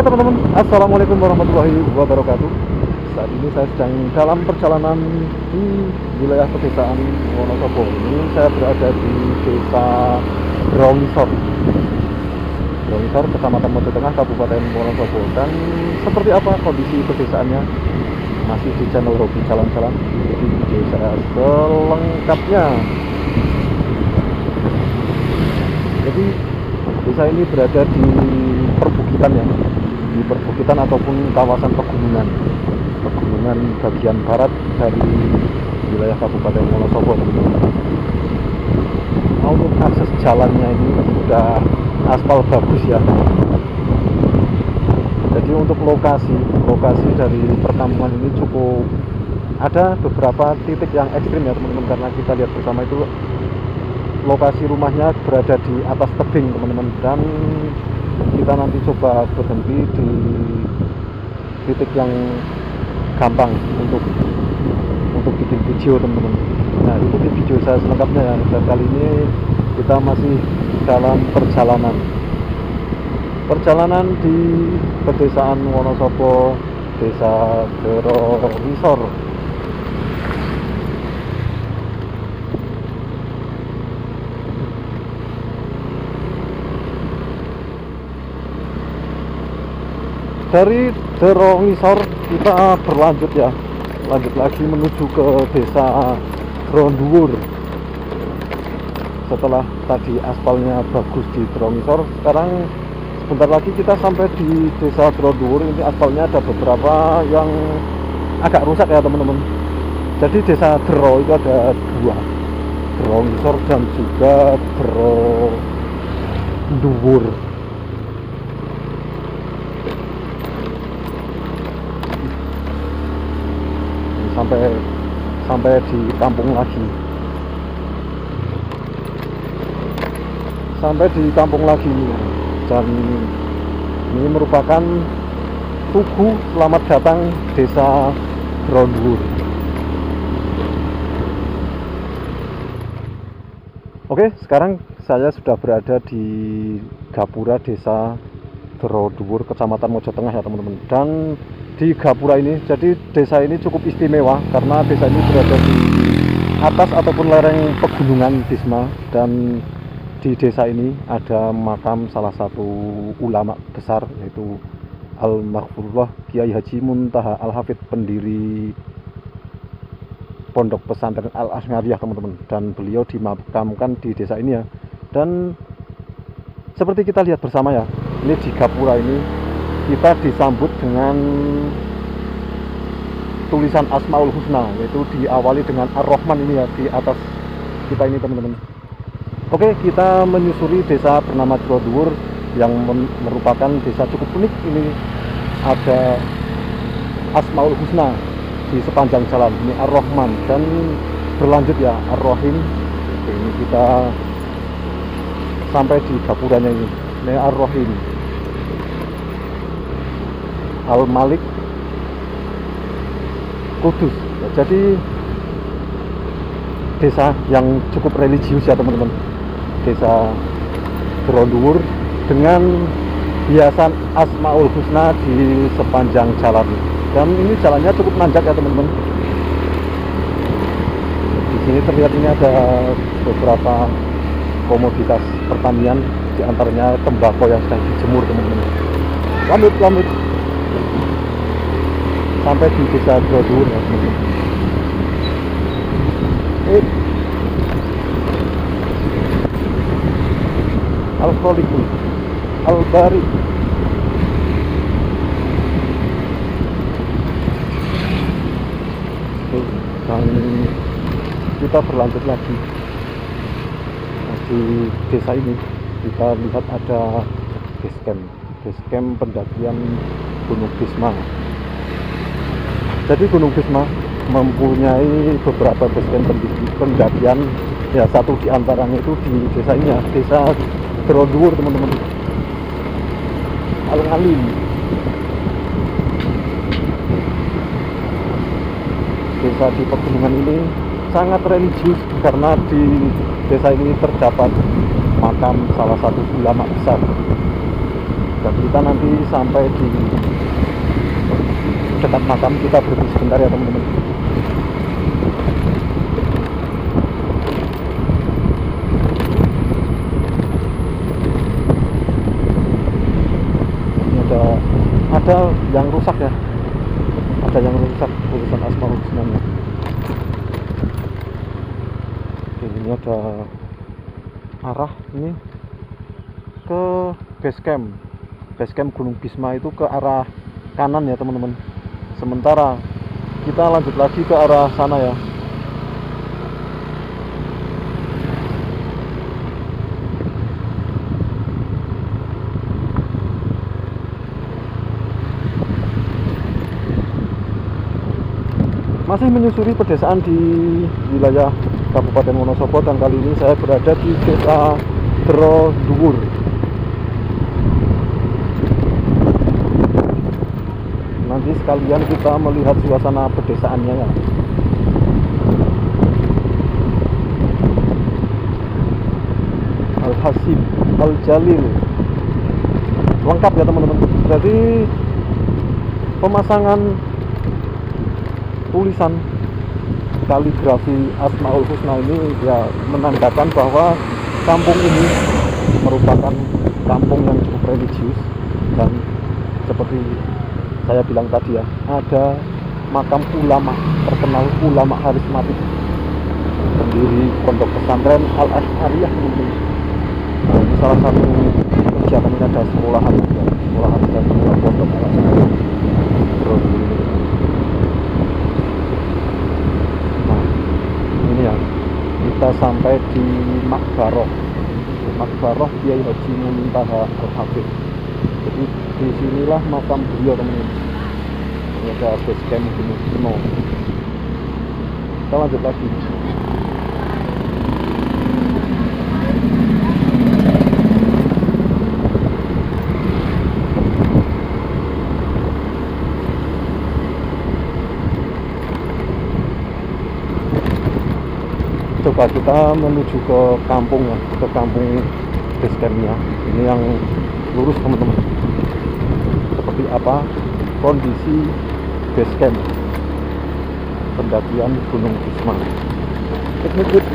Oke teman-teman, assalamualaikum warahmatullahi wabarakatuh. Saat ini saya sedang dalam perjalanan di wilayah pedesaan Wonosobo. Ini saya berada di desa Drongisor, Kecamatan Mojo Tengah, Kabupaten Wonosobo. Dan seperti apa kondisi pedesaannya? Masih di channel Hobi Jalan-Jalan. Jadi video saya selengkapnya. Jadi desa ini berada di perbukitan ya, di perbukitan ataupun kawasan pegunungan bagian barat dari wilayah Kabupaten Wonosobo. Untuk akses jalannya ini sudah aspal bagus ya. Jadi untuk lokasi dari perkampungan ini cukup ada beberapa titik yang ekstrim ya teman-teman, karena kita lihat bersama itu lokasi rumahnya berada di atas tebing teman-teman, dan kita nanti coba berhenti di titik yang gampang untuk bikin video teman-teman. Nah, itu di video saya selengkapnya ya. Dan kali ini kita masih dalam perjalanan di pedesaan Wonosobo, Desa Drongisor. Dari Drongisor kita berlanjut ya, lanjut lagi menuju ke desa Grondhuwur. Setelah tadi aspalnya bagus di Drongisor, sekarang sebentar lagi kita sampai di desa Grondhuwur. Ini aspalnya ada beberapa yang agak rusak ya teman-teman. Jadi desa Dro itu ada dua, Drongisor dan juga Grondhuwur. Sampai di kampung lagi, dan ini merupakan tugu selamat datang desa Grondhuwur. Oke, sekarang saya sudah berada di Gapura desa Grondhuwur, Kecamatan Mojo Tengah ya teman-teman. Dan di Gapura ini, jadi desa ini cukup istimewa karena desa ini berada di atas ataupun lereng pegunungan Bisma, dan di desa ini ada makam salah satu ulama besar, yaitu Al-Maghfurullah Kiai Haji Muntaha Al-Hafidh, pendiri Pondok Pesantren Al-Asnariyah teman-teman. Dan beliau dimakamkan di desa ini ya. Dan seperti kita lihat bersama ya, ini di Gapura ini kita disambut dengan tulisan Asmaul Husna, yaitu diawali dengan Ar-Rahman ini ya di atas kita ini teman-teman. Oke, kita menyusuri desa bernama Grondhuwur yang merupakan desa cukup unik. Ini ada Asmaul Husna di sepanjang jalan, ini Ar-Rahman, dan berlanjut ya Ar-Rahim. Oke, ini kita sampai di Gapuranya ini Ar-Rahim, Al-Malik, Kudus. Jadi desa yang cukup religius ya teman-teman, desa Grondhuwur dengan hiasan Asmaul Husna di sepanjang jalan. Dan ini jalannya cukup nanjak ya teman-teman. Di sini terlihat ini ada beberapa komoditas pertanian, diantaranya tembakau yang sedang dijemur teman-teman. Lanjut sampai di desa Grondhuwur ya teman-teman. Al-Khaliqul Al-Bari. Dan kita berlanjut lagi di desa ini. Kita lihat ada base camp pendakian Gunung Bisma. Jadi Gunung Bisma mempunyai beberapa base camp pendakian ya, satu di antaranya itu di desa ini ya, desa Grondhuwur teman-teman. Al-Alim. Desa di pegunungan ini sangat religius karena di desa ini terdapat makam salah satu ulama besar. dan kita nanti sampai di dekat makam. Kita berhenti sebentar ya teman-teman. Ini ada yang rusak ya, ada yang rusak tulisan Asmaul Husnanya. Oke, ini ada arah ini ke base camp Gunung Bisma itu ke arah kanan ya teman-teman. Sementara kita lanjut lagi ke arah sana ya. Masih menyusuri pedesaan di wilayah Kabupaten Wonosobo, dan kali ini saya berada di Desa Droduwur. Nanti sekalian kita melihat suasana pedesaannya ya. Al-Hasib Al-Jalil, lengkap ya teman-teman. Jadi pemasangan tulisan kaligrafi Asmaul Husna ini ya menandakan bahwa kampung ini merupakan kampung yang cukup religius, dan seperti saya bilang tadi ya, ada makam ulama terkenal, ulama karismatik, pendiri pondok pesantren Al-Asy'ariyah ini. Salah satu kegiatan ini ada sekolahan dan pondok Al-Asy'ariyah. Ini ya, kita sampai di Makbaroh Kiai Haji Muntaha Al-Habib. Jadi disinilah makam beliau teman-teman. Ini ada base camp Gunung Bisma. Kita lanjut lagi. Coba kita menuju ke kampung ya, ke kampung base campnya. Ini yang lurus teman-teman. Seperti apa kondisi base camp pendakian Gunung Bisma. Ikut.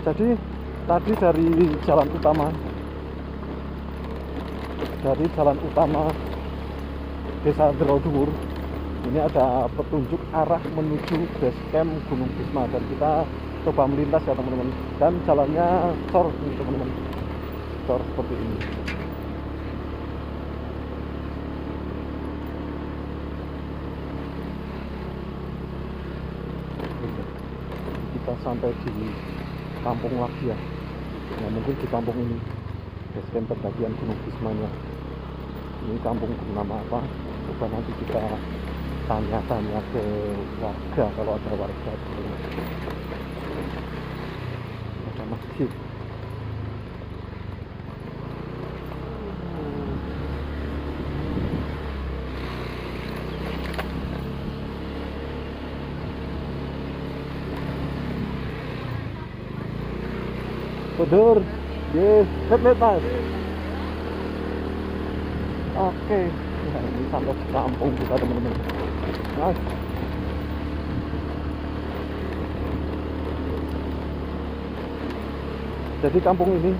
Jadi tadi dari jalan utama Desa Droduwur ini ada petunjuk arah menuju base camp Gunung Bisma, dan kita coba melintas ya teman-teman. Dan jalannya cor nih teman-teman, cor seperti ini. Kita sampai di kampung lagi ya. Nah, mungkin di kampung ini base camp pendakian Gunung Bismanya. Ini kampung bernama apa? Coba nanti kita tanya-tanya ke warga, kalau ada warga. Ada masjid. Bener, yes, lihat mas. Oke, nah, ini sampai di kampung kita teman-teman. Nice. Jadi kampung ini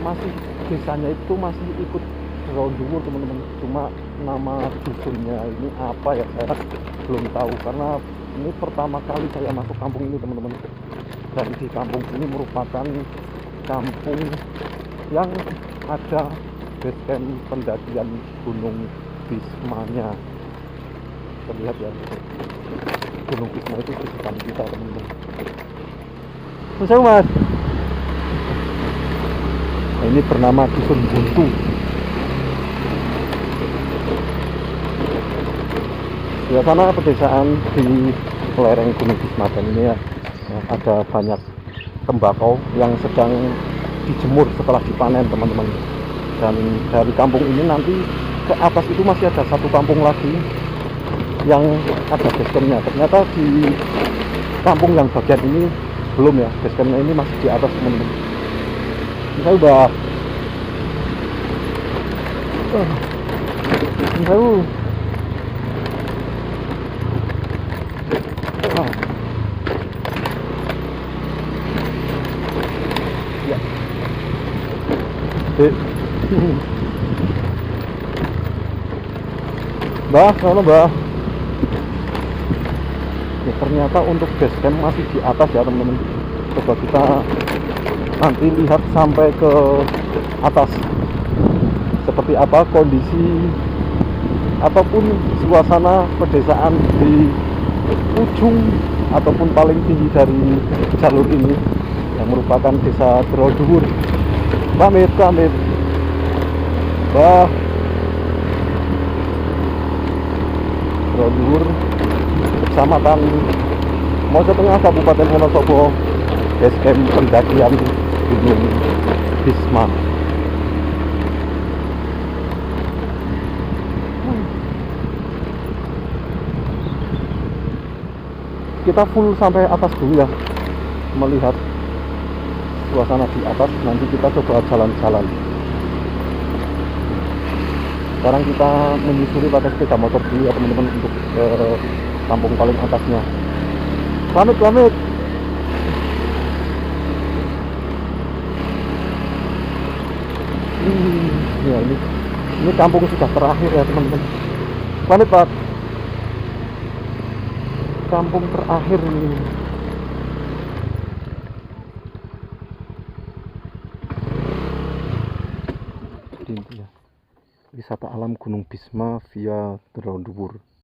masih, desanya itu masih ikut Droduwur teman-teman. Cuma nama dusunnya ini apa ya, saya belum tahu, karena ini pertama kali saya masuk kampung ini teman-teman. Dan di kampung ini merupakan kampung yang ada base camp pendakian Gunung Bismanya. Terlihat ya, Gunung Bisma itu di depan kita teman-teman. Mas. Nah, ini bernama Dusun Buntu. Suasana pedesaan di lereng Gunung Bisma, dan ini ya, ada banyak tembakau yang sedang dijemur setelah dipanen teman-teman. Dan dari kampung ini nanti ke atas itu masih ada satu kampung lagi yang ada basecampnya. Ternyata di kampung yang bagian ini belum ya, basecampnya ini masih di atas teman-teman. Saya udah ya. Mbah, mana Mbah? Ya, ternyata untuk basecamp masih di atas ya teman-teman. Coba kita nanti lihat sampai ke atas seperti apa kondisi ataupun suasana pedesaan di ujung ataupun paling tinggi dari jalur ini yang merupakan desa Teroduwur. Pamit. Bah, Teroduwur, Kecamatan Mojo Tengah, Kabupaten Wonosobo, basecamp pendakian Gunung Bisma. Kita full sampai atas dulu ya, melihat suasana di atas. Nanti kita coba jalan-jalan. Sekarang kita menyusuri pakai sepeda motor dulu ya teman-teman, untuk ke kampung paling atasnya. Pamit. Ya, ini kampung sudah terakhir ya teman-teman. Pamit Pak. Kampung terakhir ini. Ini ya, wisata alam Gunung Bisma via Teroduwur.